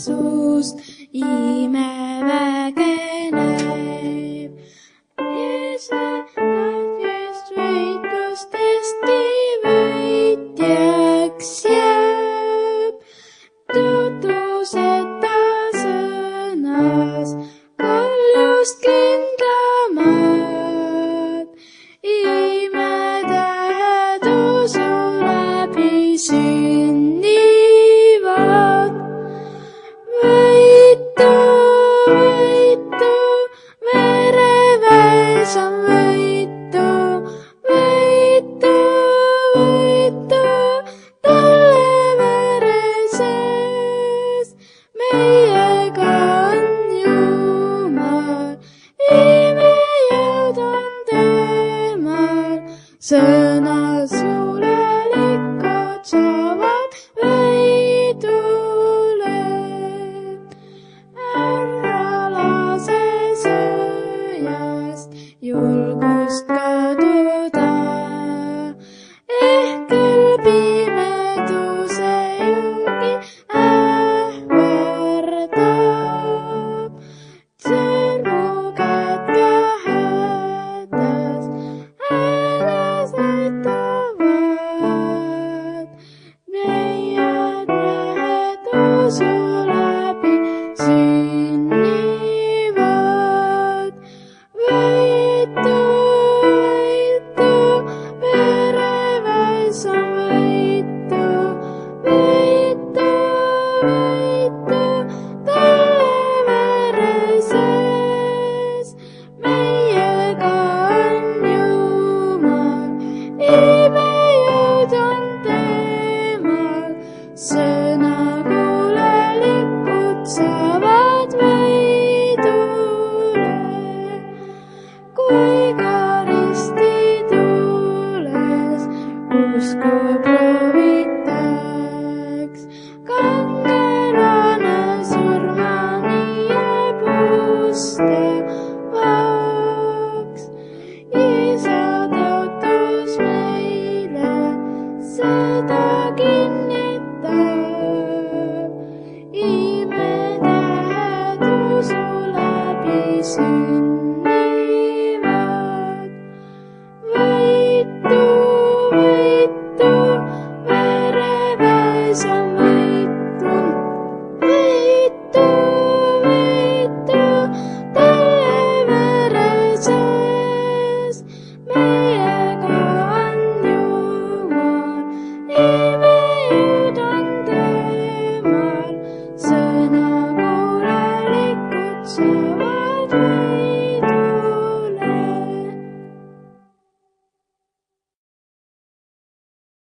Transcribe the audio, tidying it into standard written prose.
Jeesust imeväge näeb. Jeesus võitlustestki võitjaks jääb. Tõotuseta sõnas kaljust kindlamad. Imetähed usu läbi sünnivad. Võitu, võitu, vereväes on võitu. Võitu, võitu, talle vere sees. Meiega on Jumal, imejõud on temal. Sõnas julelikud saavad võidule. Ära lase sõjast julgust kaduda. Ehk küll pimeduse julgi ähvardab. Sõrmukätke hädas häälesetavad. Meie tähed usu läbi sünnivad. Võitu, võitu, vereväes on võitu. Võitu, võitu, talle vere sees. Meiega on Jumal, imejõud on temal. Sõna kuulelikud saavad võidule. Kui ka risti tules usku proovitaks, kangelane surmani jääb ustavaks. Isa tõotus meile seda kinnitab. Imetähed usu läbi sünnivad. Võitu, võitu, vereväes on võitu. Võitu, võitu, talle vere sees. Meiega on Jumal, imejõud on temal. Sõna kuulelikud saavad võidule.